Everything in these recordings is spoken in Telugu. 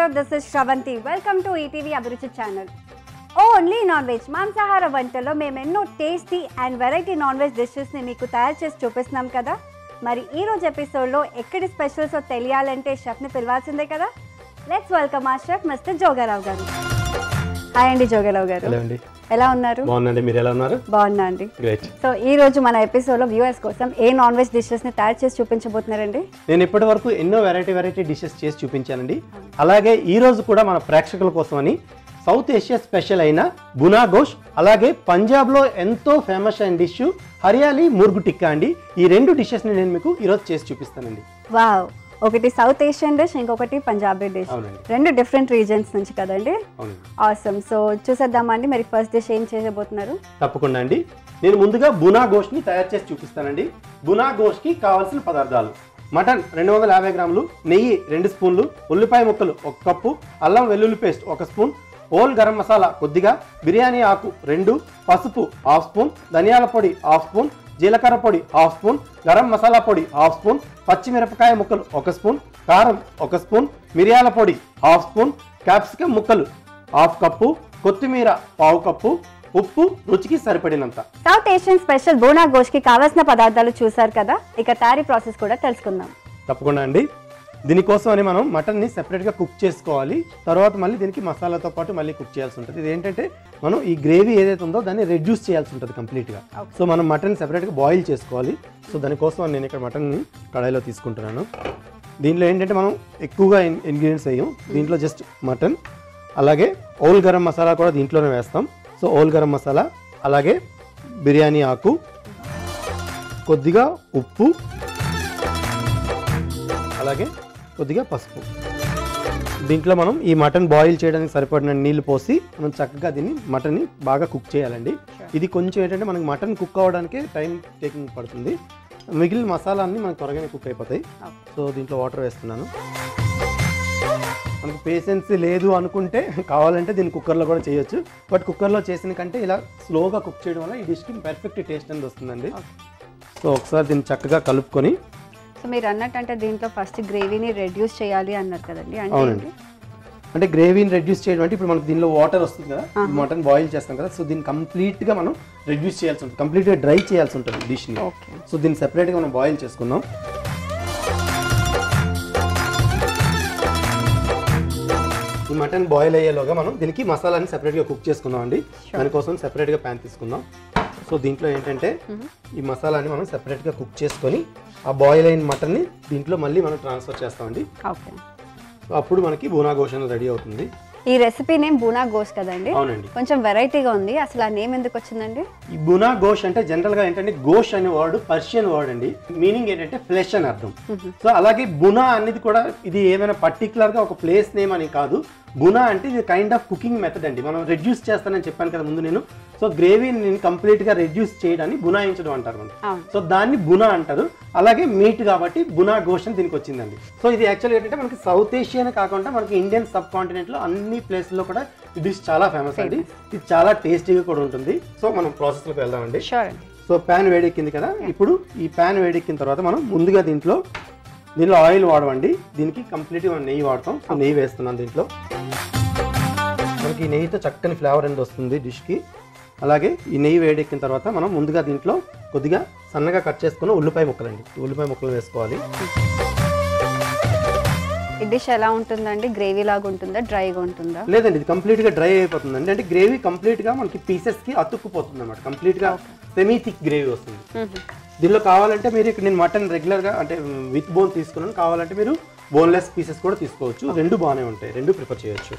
hello, this is Shravanti. Welcome to ETV Abhiruchi channel. Only non-veg మాంసాహార వంటల్లో మేము ఎన్నో టేస్టీ అండ్ వెరైటీ నాన్-వెజ్ డిషెస్ని మీకు తయారు చేసి చూపిస్తున్నాం కదా. మరి ఈ రోజు ఎపిసోడ్లో ఎక్కడి స్పెషల్స్ తెలియాలంటే షెఫ్ని పిలవాల్సిందే కదా. లెట్స్ వెల్కమ్ ఆ షెఫ్ మిస్టర్ జోగారావు గారు. హాయ్ అండి జోగారావు గారు. హలో అండి. ఎలా ఉన్నారు? బాగున్నాండి, మీరు ఎలా ఉన్నారు? బాగున్నా అండి. గ్రేట్. సో ఈ రోజు మన ఎపిసోడ్లో వ్యూవర్స్ కోసం ఏ నాన్ వెజ్ డిషెస్ని తయారు చేసి చూపించబోతున్నారండి? నేను ఇప్పటి వరకు ఎన్నో వెరైటీ డిషెస్ చేసి చూపించానండి. అలాగే ఈ రోజు కూడా మన ప్రేక్షకుల కోసం అని సౌత్ ఏషియా స్పెషల్ అయిన బునా గోష్, అలాగే పంజాబ్లో ఎంతో ఫేమస్ అయిన డిష్ హరియాలీ ముర్గు టిక్కా అండి. ఈ రెండు డిషెస్ని నేను మీకు ఈరోజు చేసి చూపిస్తానండి. వావ్, ఒకటి సౌత్ ఏషియన్ డిష్, ఇంకొకటి పంజాబీ డిష్. రెండు డిఫరెంట్ రీజన్స్ నుంచి కదండి. ఆసమ్. సో చూసేద్దామండి, మరి ఫస్ట్ డిష్ ఏం చేయబోతున్నారు? తప్పకుండా అండి. నేను ముందుగా బునా గోష్ని తయారు చేసి చూపిస్తానండి. బునా గోష్కి కావాల్సిన పదార్థాలు: మటన్ 250 గ్రాములు, నెయ్యి 2 స్పూన్లు, ఉల్లిపాయ ముక్కలు 1 కప్పు, అల్లం వెల్లుల్లి paste 1 spoon, whole garam masala కొద్దిగా, బిర్యానీ ఆకు 2, పసుపు 1/2 స్పూన్, ధనియాల పొడి 1/2 స్పూన్, జీలకర్ర పొడి 1/2 స్పూన్, గరం మసాలా పొడి 1/2 స్పూన్, పచ్చిమిరపకాయ ముక్కలు 1 స్పూన్, కారం 1 స్పూన్, మిరియాల పొడి 1/2 స్పూన్, క్యాప్సికమ్ ముక్కలు 1/2 కప్పు, కొత్తిమీర 1/2 కప్పు, ఉప్పు రుచికి సరిపడినంత. సౌత్ ఏషియన్ స్పెషల్ బోనా గోష్కి కావాల్సిన పదార్థాలు చూసారు కదా, ఇక తయారీ ప్రాసెస్ కూడా తెలుసుకుందాం. తప్పకుండా అండి. దీనికోసం అని మనం మటన్ని సెపరేట్గా కుక్ చేసుకోవాలి. తర్వాత మళ్ళీ దీనికి మసాలాతో పాటు మళ్ళీ కుక్ చేయాల్సి ఉంటుంది. ఇది ఏంటంటే మనం ఈ గ్రేవీ ఏదైతే ఉందో దాన్ని రెడ్యూస్ చేయాల్సి ఉంటుంది కంప్లీట్గా. సో మనం మటన్ సెపరేట్గా బాయిల్ చేసుకోవాలి. సో దానికోసం నేను ఇక్కడ మటన్ని కడాయిలో తీసుకుంటున్నాను. దీంట్లో ఏంటంటే మనం ఎక్కువగా ఇంగ్రీడియంట్స్ వేయం. దీంట్లో జస్ట్ మటన్, అలాగే హోల్ గరం మసాలా కూడా దీంట్లోనే వేస్తాం. సో హోల్ గరం మసాలా, అలాగే బిర్యానీ ఆకు, కొద్దిగా ఉప్పు, అలాగే కొద్దిగా పసుపు. దీంట్లో మనం ఈ మటన్ బాయిల్ చేయడానికి సరిపడిన నీళ్లు పోసి మనం చక్కగా దీన్ని మటన్ని బాగా కుక్ చేయాలండి. ఇది కొంచెం ఏంటంటే మనకి మటన్ కుక్ అవ్వడానికే టైం టేకింగ్ పడుతుంది. మిగిలిన మసాలా అన్నీ మనకు త్వరగానే కుక్ అయిపోతాయి. సో దీంట్లో వాటర్ వేస్తున్నాను. మనకు పేషెన్స్ లేదు అనుకుంటే కావాలంటే దీన్ని కుక్కర్లో కూడా చేయొచ్చు. బట్ కుక్కర్లో చేసిన కంటే ఇలా స్లోగా కుక్ చేయడం వల్ల ఈ డిష్కి పర్ఫెక్ట్ టేస్ట్ అనేది వస్తుందండి. సో ఒకసారి దీన్ని చక్కగా కలుపుకొని, సో మీరు అన్నట్టు దీంట్లో ఫస్ట్ గ్రేవీని రెడ్యూస్ చేయాలి అన్నారు కదండి. అవునండి. అంటే గ్రేవీని రెడ్యూస్ చేయడం అంటే ఇప్పుడు మనకి దీనిలో వాటర్ వస్తుంది కదా, మటన్ బాయిల్ చేస్తాం కదా. సో దీన్ని కంప్లీట్గా మనం రెడ్యూస్ చేయాల్సి ఉంటుంది, కంప్లీట్గా డ్రై చేయాల్సి ఉంటుంది డిష్ని. సో దీన్ని సెపరేట్గా మనం బాయిల్ చేసుకుందాం. ఈ మటన్ బాయిల్ అయ్యేలోగా మనం దీనికి మసాలాని సెపరేట్గా కుక్ చేసుకుందాం అండి. దానికోసం సెపరేట్గా ప్యాన్ తీసుకుందాం. సో దీంట్లో ఏంటంటే ఈ మసాలాని మనం సెపరేట్గా కుక్ చేసుకొని ఆ బాయిల్ అయిన మటన్ని దీంట్లో మళ్ళీ మనం ట్రాన్స్ఫర్ చేస్తామండి. అప్పుడు మనకి బూనా గోష్ అనేది రెడీ అవుతుంది. ఈ రెసిపీ నేమ్ బూనా గోష్ కదండి. అవునండి. కొంచెం వెరైటీగా ఉంది. అసలు ఆ నేమ్ ఎందుకు వచ్చిందండి? ఈ బూనా గోష్ అంటే జనరల్ గా ఏంటంటే గోష్ అనే వర్డ్ పర్షియన్ వర్డ్ అండి. మీనింగ్ ఏంటంటే ఫ్లెష్ అని అర్థం. సో అలాగే బునా అనేది కూడా ఇది ఏమైనా పర్టికులర్ గా ఒక ప్లేస్ నేమ్ అని కాదు. బునా అంటే ఇది కైండ్ ఆఫ్ కుకింగ్ మెథడ్ అండి. మనం రెడ్యూస్ చేస్తానని చెప్పాను కదా ముందు నేను. సో గ్రేవీని కంప్లీట్ గా రెడ్యూస్ చేయడాన్ని బునాయించడం అంటారు మనం. సో దాన్ని బునా అంటారు. అలాగే మీట్ కాబట్టి బునా గోష్ అని దీనికి వచ్చిందండి. సో ఇది యాక్చువల్గా ఏంటంటే మనకి సౌత్ ఏషియా కాకుండా మనకి ఇండియన్ సబ్ కాంటినెంట్ లో అన్ని ప్లేస్లో కూడా ఈ డిష్ చాలా ఫేమస్ అండి. ఇది చాలా టేస్టీగా కూడా ఉంటుంది. సో మనం ప్రాసెస్ లోకి వెళ్దామండి. సో ప్యాన్ వేడెక్కింది కదా, ఇప్పుడు ఈ ప్యాన్ వేడెక్కిన తర్వాత మనం ముందుగా దీంట్లో ఆయిల్ వాడమండి. దీనికి కంప్లీట్గా నెయ్యి వాడతాం. సో నెయ్యి వేస్తున్నాం దీంట్లో. మనకి ఈ నెయ్యితో చక్కని ఫ్లేవర్ అనేది వస్తుంది డిష్కి. అలాగే ఈ నెయ్యి వేడెక్కిన తర్వాత మనం ముందుగా దీంట్లో కొద్దిగా సన్నగా కట్ చేసుకున్న ఉల్లిపాయ ముక్కలండి. ఉల్లిపాయ ముక్కలు వేసుకోవాలి. ఈ డిష్ ఎలా ఉంటుందండి? గ్రేవీ లాగా ఉంటుందా, డ్రైగా ఉంటుందా? లేదండి, ఇది కంప్లీట్గా డ్రై అయిపోతుందండి. అంటే గ్రేవీ కంప్లీట్గా మనకి పీసెస్కి అతుక్కుపోతుంది అన్నమాట. కంప్లీట్గా సెమీ థిక్ గ్రేవీ వస్తుంది. దీనిలో కావాలంటే మీరు ఇక్కడ నేను మటన్ రెగ్యులర్గా అంటే విత్ బోన్ తీసుకున్నాను. కావాలంటే మీరు బోన్లెస్ పీసెస్ కూడా తీసుకోవచ్చు. రెండు బాగానే ఉంటాయి, రెండు ప్రిఫర్ చేయొచ్చు.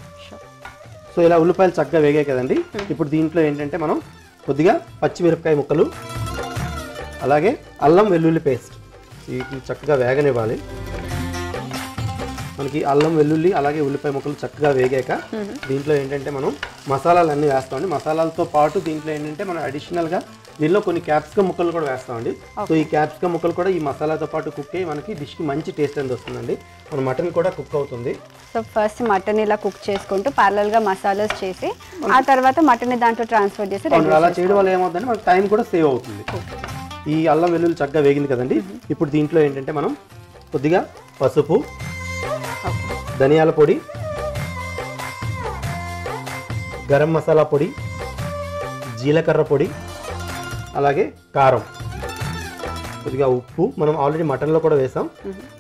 సో ఇలా ఉల్లిపాయలు చక్కగా వేగాయి కదండి. ఇప్పుడు దీంట్లో ఏంటంటే మనం కొద్దిగా పచ్చిమిరపకాయ ముక్కలు, అలాగే అల్లం వెల్లుల్లి పేస్ట్ వీటిని చక్కగా వేగనివ్వాలి. మనకి అల్లం వెల్లుల్లి అలాగే ఉల్లిపాయ ముక్కలు చక్కగా వేగాక దీంట్లో ఏంటంటే మనం మసాలాలన్నీ వేస్తామండి. మసాలాలతో పాటు దీంట్లో ఏంటంటే మనం అడిషనల్గా దీనిలో కొన్ని క్యాప్సికమ్ ముక్కలు కూడా వేస్తామండి. సో ఈ క్యాప్సికమ్ ముక్కలు కూడా ఈ మసాలాతో పాటు కుక్ అయ్యి మనకి డిష్కి మంచి టేస్ట్ అనేది వస్తుందండి. మన మటన్ కూడా కుక్ అవుతుంది. సో ఫస్ట్ మటన్ ఇలా కుక్ చేసుకుంటూ ప్యారలల్గా మసాలాస్ చేసి ఆ తర్వాత మటన్ దాంట్లో ట్రాన్స్ఫర్ చేసి అలా చేయడం వల్ల ఏమవుతుందంటే మనకి టైం కూడా సేవ్ అవుతుంది. ఈ అల్లం వెల్లుల్లి చక్కగా వేగింది కదండి. ఇప్పుడు దీంట్లో ఏంటంటే మనం కొద్దిగా పసుపు, ధనియాల పొడి, గరం మసాలా పొడి, జీలకర్ర పొడి, అలాగే కారం, కొద్దిగా ఉప్పు. మనం ఆల్రెడీ మటన్లో కూడా వేసాం,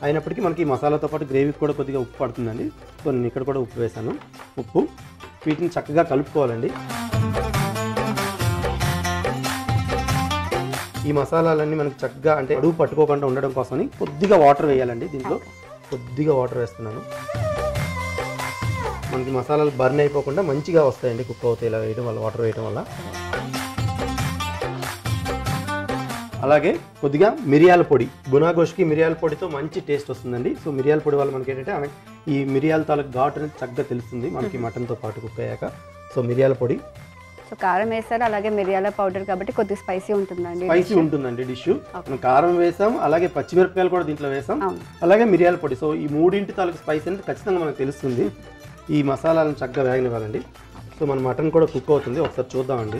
అయినప్పటికీ మనకి ఈ మసాలాతో పాటు గ్రేవీకి కూడా కొద్దిగా ఉప్పు పడుతుందండి. సో నేను ఇక్కడ కూడా ఉప్పు వేసాను. ఉప్పు, వీటిని చక్కగా కలుపుకోవాలండి. ఈ మసాలాలన్నీ మనకి చక్కగా అంటే అడుగు పట్టుకోకుండా ఉండడం కోసమని కొద్దిగా వాటర్ వేయాలండి. దీంట్లో కొద్దిగా వాటర్ వేస్తున్నాను. మనకి మసాలాలు బర్న్ అయిపోకుండా మంచిగా వస్తాయండి, కుక్ అవుతాయి ఇలా వేయడం వల్ల, వాటర్ వేయడం వల్ల. అలాగే కొద్దిగా మిరియాల పొడి. గునా గోష్కి మిరియాల పొడితో మంచి టేస్ట్ వస్తుందండి. సో మిరియాల పొడి వల్ల మనకి ఏంటంటే ఈ మిరియాల తాలూకు ఘాటు అనేది చక్కగా తెలుస్తుంది మనకి మటన్తో పాటు కుక్ అయ్యాక. సో మిరియాల పొడి. సో కారం వేస్తారు, అలాగే మిరియాల పౌడర్ కాబట్టి కొద్దిగా స్పైసీ ఉంటుందండి. స్పైసీ ఉంటుందండి డిష్. మనం కారం వేసాం, అలాగే పచ్చిమిరపకాయలు కూడా దీంట్లో వేసాం, అలాగే మిరియాల పొడి. సో ఈ మూడింటి తాలూకు స్పైసీ అనేది ఖచ్చితంగా మనకు తెలుస్తుంది. ఈ మసాలాలను చక్కగా వేగనివ్వాలండి. సో మన మటన్ కూడా కుక్ అవుతుంది, ఒకసారి చూద్దామండి.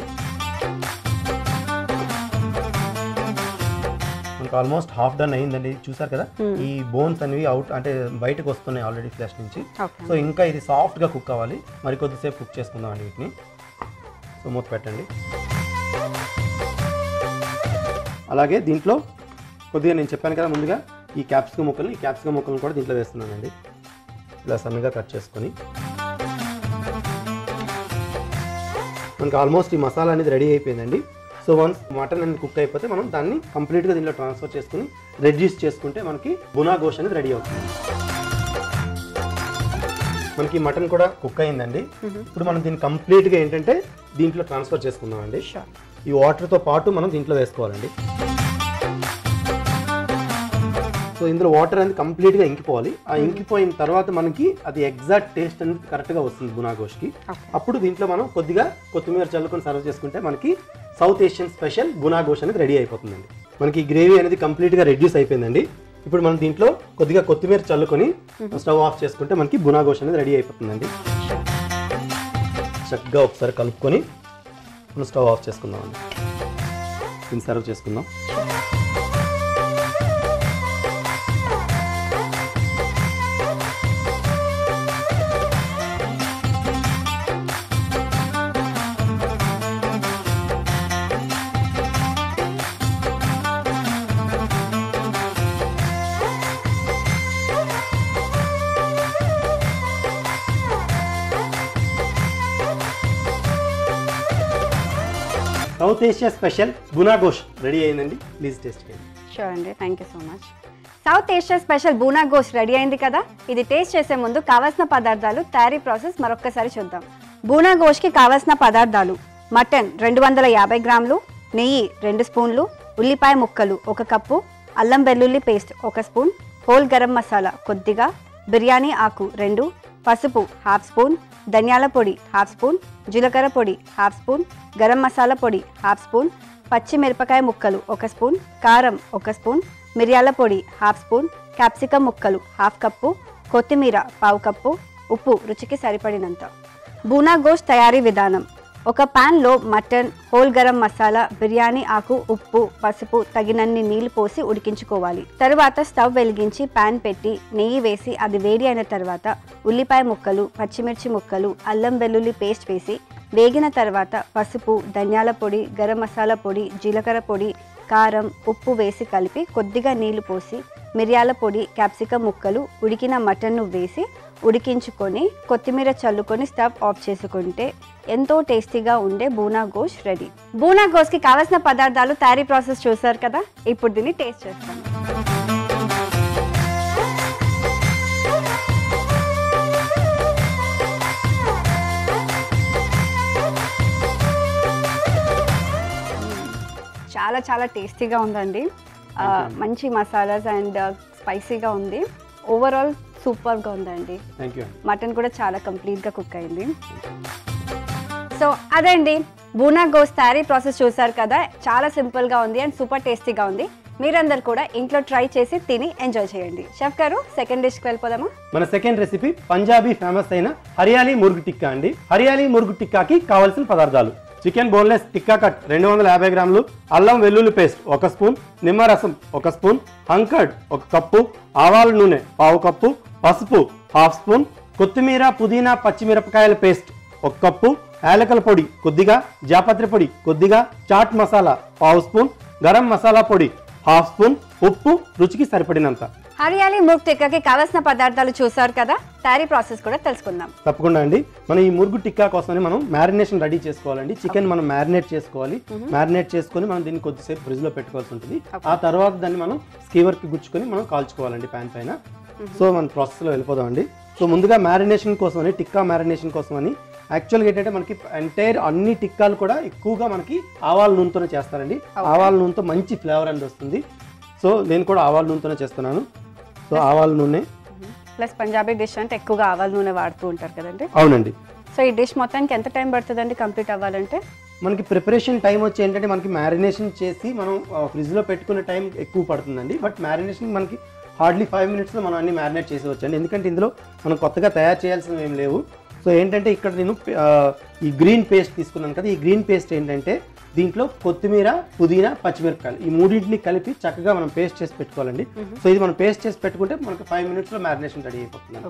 మనకు ఆల్మోస్ట్ హాఫ్ డన్ అయిందండి. చూసారు కదా, ఈ బోన్స్ అనేవి అవుట్ అంటే బయటకు వస్తున్నాయి ఆల్రెడీ ఫ్లెష్ నుంచి. సో ఇంకా ఇది సాఫ్ట్గా కుక్ అవ్వాలి, మరి కొద్దిసేపు కుక్ చేసుకుందామండి వీటిని. సో మూత పెట్టండి. అలాగే దీంట్లో కొద్దిగా నేను చెప్పాను కదా ముందుగా, ఈ క్యాప్సికమ్ ముక్కలను కూడా దీంట్లో వేస్తున్నానండి. ఇలా సన్నగా కట్ చేసుకొని మనకి ఆల్మోస్ట్ ఈ మసాలా అనేది రెడీ అయిపోయిందండి. సో వన్స్ మటన్ అనేది కుక్ అయిపోతే మనం దాన్ని కంప్లీట్గా దీంట్లో ట్రాన్స్ఫర్ చేసుకుని రెడ్యూస్ చేసుకుంటే మనకి గునా గోష్ అనేది రెడీ అవుతుంది. మనకి మటన్ కూడా కుక్ అయిందండి. ఇప్పుడు మనం దీన్ని కంప్లీట్గా ఏంటంటే దీంట్లో ట్రాన్స్ఫర్ చేసుకుందామండి. ఈ వాటర్తో పాటు మనం దీంట్లో వేసుకోవాలండి. సో ఇందులో వాటర్ అనేది కంప్లీట్గా ఇంకిపోవాలి. ఆ ఇంకిపోయిన తర్వాత మనకి అది ఎగ్జాక్ట్ టేస్ట్ అనేది కరెక్ట్గా వస్తుంది గునా గోష్కి. అప్పుడు దీంట్లో మనం కొద్దిగా కొత్తిమీర చల్లుకొని సర్వ్ చేసుకుంటే మనకి సౌత్ ఏషియన్ స్పెషల్ గునా గోష్ అనేది రెడీ అయిపోతుందండి. మనకి గ్రేవీ అనేది కంప్లీట్గా రెడ్యూస్ అయిపోయిందండి. ఇప్పుడు మనం దీంట్లో కొద్దిగా కొత్తిమీర చల్లుకొని స్టవ్ ఆఫ్ చేసుకుంటే మనకి గునా గోష్ అనేది రెడీ అయిపోతుందండి. చక్కగా ఒకసారి కలుపుకొని మనం స్టవ్ ఆఫ్ చేసుకుందామండి. దీన్ని సర్వ్ చేసుకుందాం. South Asia special bhuna gosht ready అయిందండి. ప్లీజ్ టేస్ట్ చేయండి. షూర్ అండి, thank you so much. South Asia special bhuna gosht ready అయింది కదా. ఇది టేస్ట్ చేసే ముందు కావాల్సిన పదార్థాలు, తయారీ ప్రాసెస్ మరొక్కసారి చూద్దాం. బూనా గోష్కి కావాల్సిన పదార్థాలు: మటన్ 250 గ్రాములు, నెయ్యి 2 స్పూన్లు, ఉల్లిపాయ ముక్కలు 1 కప్పు, అల్లం వెల్లుల్లి paste 1 spoon, whole garam masala కొద్దిగా, బిర్యానీ ఆకు 2, పసుపు 1/2 స్పూన్, ధనియాల పొడి 1/2 స్పూన్, జీలకర్ర పొడి 1/2 స్పూన్, గరం మసాలా పొడి 1/2 స్పూన్, పచ్చిమిరపకాయ ముక్కలు 1 స్పూన్, కారం 1 స్పూన్, మిరియాల పొడి 1/2 స్పూన్, క్యాప్సికమ్ ముక్కలు 1/2 కప్పు, కొత్తిమీర 1/4 కప్పు, ఉప్పు రుచికి సరిపడినంత. బూనా గోష్ తయారీ విధానం: ఒక ప్యాన్లో మటన్, హోల్ గరం మసాలా, బిర్యానీ ఆకు, ఉప్పు, పసుపు, తగినన్ని నీళ్లు పోసి ఉడికించుకోవాలి. తరువాత స్టవ్ వెలిగించి ప్యాన్ పెట్టి నెయ్యి వేసి అది వేడి అయిన తర్వాత ఉల్లిపాయ ముక్కలు, పచ్చిమిర్చి ముక్కలు, అల్లం వెల్లుల్లి పేస్ట్ వేసి వేగిన తర్వాత పసుపు, ధనియాల పొడి, గరం మసాలా పొడి, జీలకర్ర పొడి, కారం, ఉప్పు వేసి కలిపి కొద్దిగా నీళ్లు పోసి మిరియాల పొడి, క్యాప్సికమ్ ముక్కలు, ఉడికిన మటన్ను వేసి ఉడికించుకొని కొత్తిమీర చల్లుకొని స్టవ్ ఆఫ్ చేసుకుంటే ఎంతో టేస్టీగా ఉండే బూనా గోష్ రెడీ. బూనా గోష్కి కావాల్సిన పదార్థాలు, తయారీ ప్రాసెస్ చూసారు కదా. ఇప్పుడు దీన్ని టేస్ట్ చేస్తాను. చాలా చాలా టేస్టీగా ఉందండి. మంచి మసాలాస్ అండ్ స్పైసీగా ఉంది. ఓవరాల్ సూపర్గా ఉందండి. మటన్ కూడా చాలా కంప్లీట్గా కుక్ అయింది. సో అదండి బూనా గోష్ తయారీ ప్రాసెస్ చూసారు కదా. చాలా సింపుల్గా ఉంది అండ్ సూపర్ టేస్టీగా ఉంది. మీరందరూ కూడా ఇంట్లో ట్రై చేసి తిని ఎంజాయ్ చేయండి. షెఫ్ గారు, సెకండ్ డిష్కి వెళ్ళిపోదామా? మన సెకండ్ రెసిపీ పంజాబీ ఫేమస్ అయిన హరియాలీ మురుగు టిక్కా అండి. హరియాలీ మురుగు టిక్కాకి కావాల్సిన పదార్థాలు: చికెన్ బోన్లెస్ టిక్కా కట్ 250 గ్రాములు, అల్లం వెల్లుల్లి పేస్ట్ 1 స్పూన్, నిమ్మరసం 1 స్పూన్, హంకర్డ్ 1 కప్పు, ఆవాల నూనె 1/2 కప్పు, పసుపు 1/2 స్పూన్, కొత్తిమీర, పుదీనా, పచ్చిమిరపకాయల పేస్ట్ 1 కప్పు, యాలకల పొడి కొద్దిగా, జాపత్రి పొడి కొద్దిగా, చాట్ మసాలా 1/2 స్పూన్, గరం మసాలా పొడి 1/2 స్పూన్, ఉప్పు రుచికి సరిపడినంత. హరియాలి ముర్గ్ టిక్కాకి కావాల్సిన పదార్థాలు చూసారు కదా, తయారీ ప్రాసెస్ కూడా తెలుసుకుందాం. తప్పకుండా అండి. మనం ఈ మురుగు టిక్కా కోసమని మనం మ్యారినేషన్ రెడీ చేసుకోవాలండి. చికెన్ మనం మ్యారినేట్ చేసుకోవాలి. మ్యారినేట్ చేసుకొని మనం దీన్ని కొద్దిసేపు ఫ్రిడ్జ్ లో పెట్టుకోవాల్సి ఉంటుంది. ఆ తర్వాత దాన్ని మనం స్కీవర్ కి గుచ్చుకొని మనం కాల్చుకోవాలండి ప్యాన్ పైన. సో మన ప్రాసెస్ లో వెళ్ళిపోదామండి. సో ముందుగా మ్యారినేషన్ కోసమని, టిక్కా మ్యారినేషన్ కోసమని యాక్చువల్గా ఏంటంటే మనకి ఎంటైర్ అన్ని టిక్కాలు కూడా ఎక్కువగా మనకి ఆవాల నూనెతోనే చేస్తారండి. ఆవాల నూనెతో మంచి ఫ్లేవర్ అనేది వస్తుంది. సో నేను కూడా ఆవాల నూనెతోనే చేస్తున్నాను. సో ఆవాల నూనె ప్లస్ పంజాబీ డిష్ అంటే ఎక్కువగా ఆవాల నూనె వాడుతూ ఉంటారు కదండి. అవునండి. సో ఈ డిష్ మొత్తానికి ఎంత టైం పడుతుందండి కంప్లీట్ అవ్వాలంటే? మనకి ప్రిపరేషన్ టైం వచ్చి ఏంటంటే మనకి మ్యారినేషన్ చేసి మనం ఫ్రిడ్జ్లో పెట్టుకునే టైం ఎక్కువ పడుతుందండి. బట్ మ్యారినేషన్ మనకి హార్డ్లీ 5 మినిట్స్లో మనం అన్ని మ్యారినేట్ చేసేవచ్చండి. ఎందుకంటే ఇందులో మనం కొత్తగా తయారు చేయాల్సినవి ఏం లేవు. సో ఏంటంటే ఇక్కడ నేను ఈ గ్రీన్ పేస్ట్ తీసుకున్నాను కదా, ఈ గ్రీన్ పేస్ట్ ఏంటంటే దీంట్లో కొత్తిమీర, పుదీనా, పచ్చిమిరపకాయలు ఈ మూడింటిని కలిపి చక్కగా మనం పేస్ట్ చేసి పెట్టుకోవాలండి. సో ఇది మనం పేస్ట్ చేసి పెట్టుకుంటే మనకు 5 మినిట్స్లో మ్యారినేషన్ రెడీ అయిపోతుంది.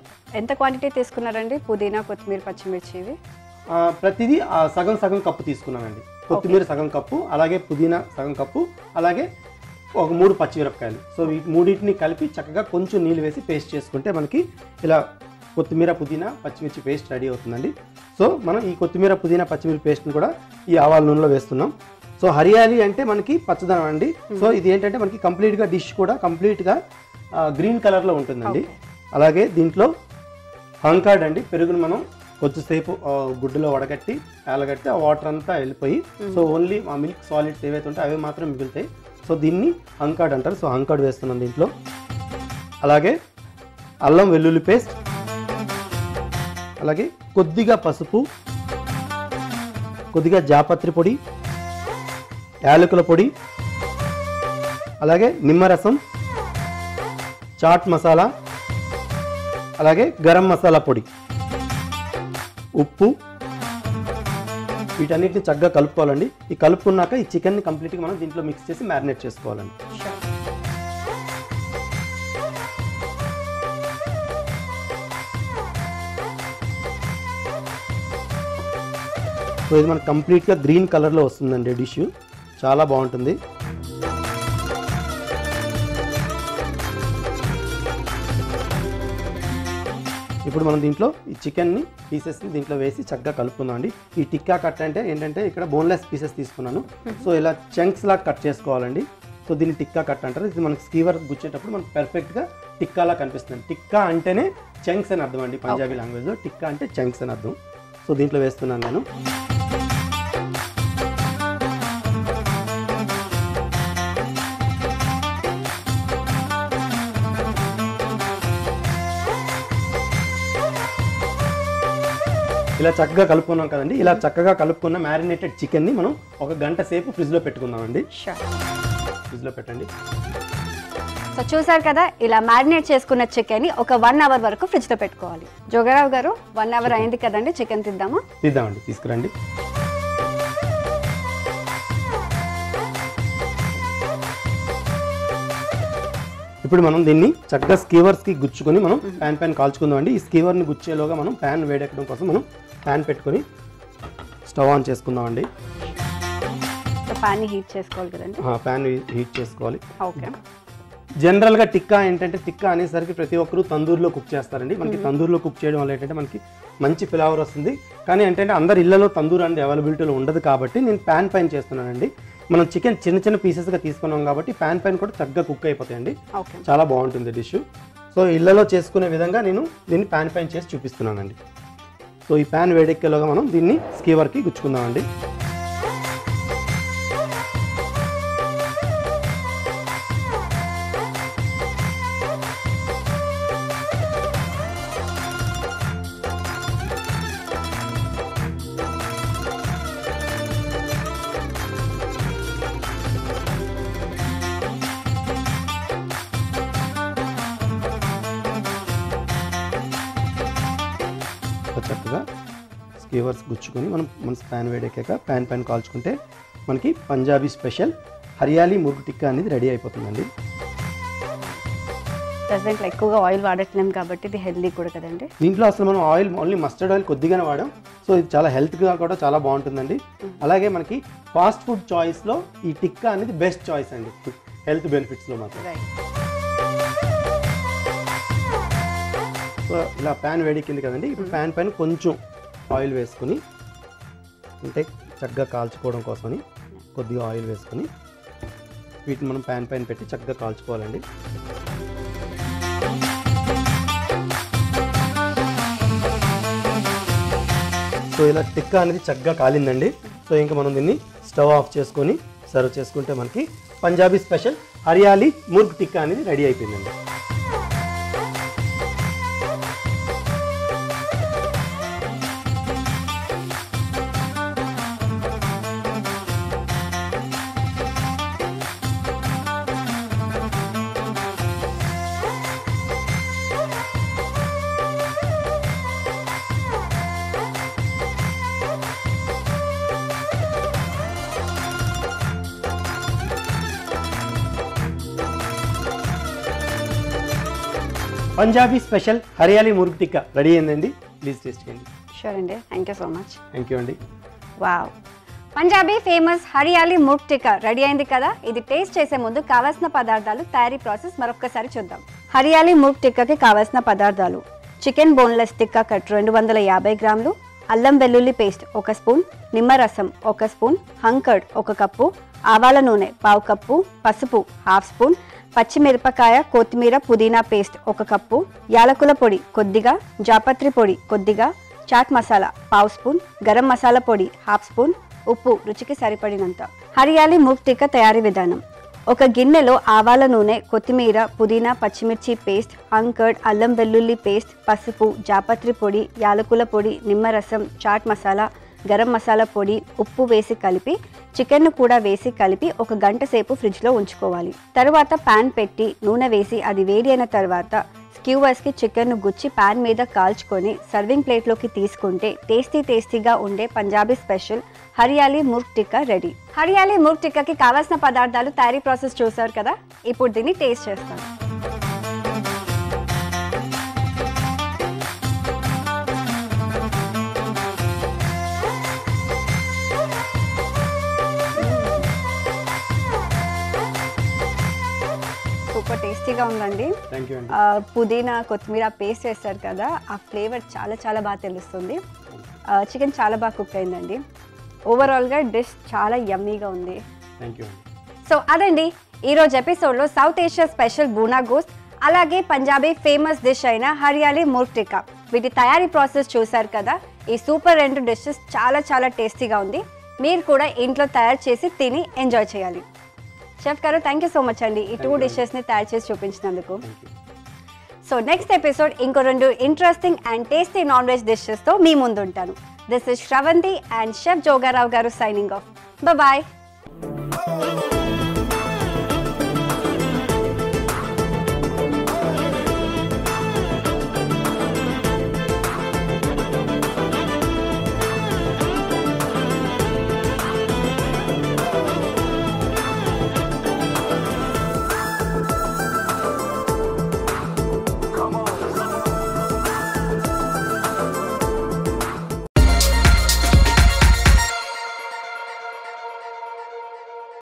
ఎంత క్వాంటిటీ తీసుకున్నారండి పుదీనా, కొత్తిమీర, పచ్చిమిర్చి ఇవి? ప్రతిదీ సగం సగం కప్పు తీసుకున్నానండి. కొత్తిమీర సగం కప్పు, అలాగే పుదీనా సగం కప్పు, అలాగే ఒక 3 పచ్చిమిరపకాయలు. సో ఈ మూడింటిని కలిపి చక్కగా కొంచెం నీళ్ళు వేసి పేస్ట్ చేసుకుంటే మనకి ఇలా కొత్తిమీర, పుదీనా, పచ్చిమిర్చి పేస్ట్ రెడీ అవుతుందండి. సో మనం ఈ కొత్తిమీర, పుదీనా, పచ్చిమిర్చి పేస్ట్ని కూడా ఈ ఆవాల నూనెలో వేస్తున్నాం. సో హరియాలి అంటే మనకి పచ్చదనం అండి. సో ఇది ఏంటంటే మనకి కంప్లీట్గా డిష్ కూడా కంప్లీట్గా గ్రీన్ కలర్లో ఉంటుందండి. అలాగే దీంట్లో హంకాడ్ అండి, పెరుగును మనం కొద్దిసేపు గుడ్డులో వడగట్టి ఆలగట్టి ఆ వాటర్ అంతా వెళ్ళిపోయి సో ఓన్లీ ఆ మిల్క్ సాలిడ్స్ ఏవైతే ఉంటాయో అవి మాత్రం మిగులుతాయి. సో దీన్ని హంకాడ్ అంటారు. సో హంకాడ్ వేస్తున్నాం దీంట్లో. అలాగే అల్లం వెల్లుల్లి పేస్ట్, అలాగే కొద్దిగా పసుపు, కొద్దిగా జాపత్రి పొడి, యాలకుల పొడి, అలాగే నిమ్మరసం, చాట్ మసాలా, అలాగే గరం మసాలా పొడి, ఉప్పు, వీటన్నిటిని చక్కగా కలుపుకోవాలండి. ఈ కలుపుకున్నాక ఈ చికెన్ని కంప్లీట్గా మనం దీంట్లో మిక్స్ చేసి మ్యారినేట్ చేసుకోవాలండి. సో ఇది మనకు కంప్లీట్గా గ్రీన్ కలర్లో వస్తుందండి డిష్, చాలా బాగుంటుంది. ఇప్పుడు మనం దీంట్లో ఈ చికెన్ని పీసెస్ని దీంట్లో వేసి చక్కగా కలుపుకుందాం అండి. ఈ టిక్కా కట్ అంటే ఏంటంటే ఇక్కడ బోన్లెస్ పీసెస్ తీసుకున్నాను. సో ఇలా చంక్స్ లాగా కట్ చేసుకోవాలండి. సో దీన్ని టిక్కా కట్ అంటారు. ఇది మనకి స్కీవర్ గుచ్చేటప్పుడు మనకు పర్ఫెక్ట్గా టిక్కాలా కనిపిస్తుంది. టిక్కా అంటేనే చంక్స్ అని అర్థం అండి పంజాబీ లాంగ్వేజ్లో. టిక్కా అంటే చంక్స్ అని అర్థం. సో దీంట్లో వేస్తున్నాను నేను. ఇలా చక్కగా కలుపుకున్నాం కదండి. ఇలా చక్కగా కలుపుకున్న మ్యారినేటెడ్ చికెన్ని మనం 1 గంట సేపు ఫ్రిడ్జ్లో పెట్టుకుందామండి. ఫ్రిడ్జ్లో పెట్టండి. సో చూసారు కదా, ఇలా మ్యారినేట్ చేసుకున్న చికెన్ని ఒక 1 అవర్ వరకు ఫ్రిడ్జ్లో పెట్టుకోవాలి. జోగారావు గారు 1 అవర్ అయింది కదండి, చికెన్ తీద్దామండి. తీసుకురండి. ఇప్పుడు మనం దీన్ని చక్కగా స్కీవర్స్కి గుచ్చుకొని మనం ప్యాన్ కాల్చుకుందాం అండి. ఈ స్కీవర్ని గుచ్చేలోగా మనం ప్యాన్ వేడెక్కడం కోసం మనం ప్యాన్ పెట్టుకొని స్టవ్ ఆన్ చేసుకుందాం అండి. ప్యాన్ హీట్ చేసుకోవాలి కదండి. ప్యాన్ హీట్ చేసుకోవాలి. ఓకే. జనరల్గా టిక్కా ఏంటంటే టిక్కా అనేసరికి ప్రతి ఒక్కరు తందూరులో కుక్ చేస్తారండి. మనకి తందూరులో కుక్ చేయడం వల్ల ఏంటంటే మనకి మంచి ఫ్లేవర్ వస్తుంది. కానీ ఏంటంటే అందరి ఇళ్లలో తందూరు అనేది అవైలబిలిటీలో ఉండదు కాబట్టి నేను ప్యాన్ పైన చేస్తున్నానండి. మనం చికెన్ చిన్న చిన్న పీసెస్గా తీసుకున్నాం కాబట్టి ప్యాన్ పైన కూడా చక్కగా కుక్ అయిపోతాయండి. చాలా బాగుంటుంది డిష్. సో ఇళ్లలో చేసుకునే విధంగా నేను దీన్ని ప్యాన్ పైన చేసి చూపిస్తున్నానండి. సో ఈ ప్యాన్ వేడెక్కేలోగా మనం దీన్ని స్కీవర్కి గుచ్చుకుందామండి. చక్కగా స్కీవర్స్ గుచ్చుకొని మన ప్యాన్ వేడెక్కాక ప్యాన్ పైన కాల్చుకుంటే మనకి పంజాబీ స్పెషల్ హరియాలి మురుగు టిక్కా అనేది రెడీ అయిపోతుందండి. ప్రెసెంట్లో ఎక్కువగా ఆయిల్ వాడట్లేం కాబట్టి ఇది హెల్దీ కూడా కదండి. దీంట్లో అసలు మనం ఆయిల్ ఓన్లీ మస్టర్డ్ ఆయిల్ కొద్దిగానే వాడాం. సో ఇది చాలా హెల్త్గా కూడా చాలా బాగుంటుందండి. అలాగే మనకి ఫాస్ట్ ఫుడ్ చాయిస్లో ఈ టిక్కా అనేది బెస్ట్ చాయిస్ అండి, హెల్త్ బెనిఫిట్స్లో మాత్రం. సో ఇలా ప్యాన్ వేడెక్కింది కదండి. ఇప్పుడు ప్యాన్ పైన కొంచెం ఆయిల్ వేసుకుని, అంటే చక్కగా కాల్చుకోవడం కోసమని కొద్దిగా ఆయిల్ వేసుకొని వీటిని మనం ప్యాన్ పైన పెట్టి చక్కగా కాల్చుకోవాలండి. సో ఇలా టిక్కా అనేది చక్కగా కాలిందండి. సో ఇంకా మనం దీన్ని స్టవ్ ఆఫ్ చేసుకొని సర్వ్ చేసుకుంటే మనకి పంజాబీ స్పెషల్ హరియాలీ ముర్గ్ టిక్కా అనేది రెడీ అయిపోయిందండి. పంజాబీ స్పెషల్ హరియాలీ ముర్గ్ టిక్కా రెడీ అయిందండి. ప్లీజ్ టేస్ట్ చేయండి. షూర్ అండి, thank you so much. Thank you అండి. Wow, Punjabi famous hariyali murgh tikka ready అయింది కదా. ఇది టేస్ట్ చేసే ముందు కావాల్సిన పదార్థాలు, తయారీ ప్రాసెస్ మరొకసారి చూద్దాం. హరియాలీ ముర్గ్ టిక్కాకి కావాల్సిన పదార్థాలు: చికెన్ బోన్లెస్ టిక్కా కట్ 250 గ్రాములు, అల్లం వెల్లుల్లి పేస్ట్ 1 స్పూన్, నిమ్మరసం 1 స్పూన్, హంకర్డ్ 1 కప్పు, ఆవాల నూనె 1/2 కప్పు, పసుపు 1/2 స్పూన్, పచ్చిమిరపకాయ, కొత్తిమీర, పుదీనా పేస్ట్ 1 కప్పు, యాలకుల పొడి కొద్దిగా, జాపత్రి పొడి కొద్దిగా, చాట్ మసాలా 1/2 స్పూన్, గరం మసాలా పొడి 1/2 స్పూన్, ఉప్పు రుచికి సరిపడినంత. హరియాలీ ముర్గ్ టిక్కా తయారీ విధానం: ఒక గిన్నెలో ఆవాల నూనె, కొత్తిమీర, పుదీనా, పచ్చిమిర్చి పేస్ట్, హంకర్డ్, అల్లం వెల్లుల్లి పేస్ట్, పసుపు, జాపత్రి పొడి, యాలకుల పొడి, నిమ్మరసం, చాట్ మసాలా, గరం మసాలా పొడి, ఉప్పు వేసి కలిపి, చికెన్ను కూడా వేసి కలిపి 1 గంట సేపు ఫ్రిడ్జ్లో ఉంచుకోవాలి. తరువాత ప్యాన్ పెట్టి నూనె వేసి అది వేడి అయిన తర్వాత స్క్యూవర్స్కి చికెన్ను గుచ్చి ప్యాన్ మీద కాల్చుకొని సర్వింగ్ ప్లేట్లోకి తీసుకుంటే టేస్టీగా ఉండే పంజాబీ స్పెషల్ హరియాలీ ముర్గ్ టిక్కా రెడీ. హరియాలీ ముర్గ్ టిక్కాకి కావాల్సిన పదార్థాలు, తయారీ ప్రాసెస్ చూసారు కదా. ఇప్పుడు దీన్ని టేస్ట్ చేస్తాను. సూపర్ టేస్టీగా ఉందండి. పుదీనా, కొత్తిమీర పేస్ట్ వేస్తారు కదా, ఆ ఫ్లేవర్ చాలా బాగా తెలుస్తుంది. చికెన్ చాలా బాగా కుక్ అయిందండి. ఓవరాల్గా డిష్ చాలా యమ్మీగా ఉంది. సో అదండి ఈరోజు ఎపిసోడ్లో సౌత్ ఏషియా స్పెషల్ బూనా గోస్ట్, అలాగే పంజాబీ ఫేమస్ డిష్ అయిన హరియాలీ ముర్గ్ టిక్కా, వీటి తయారీ ప్రాసెస్ చూసారు కదా. ఈ సూపర్ 2 డిషెస్ చాలా టేస్టీగా ఉంది. మీరు కూడా ఇంట్లో తయారు చేసి తిని ఎంజాయ్ చేయాలి. షెఫ్ గారు, థ్యాంక్ యూ సో మచ్ అండి ఈ 2 డిషెస్ని తయారు చేసి చూపించినందుకు. సో నెక్స్ట్ ఎపిసోడ్ ఇంకో 2 interesting and tasty non veg డిషెస్తో మీ ముందు ఉంటాను. This is Sravanthi and chef Jogarao garu signing of. Bye.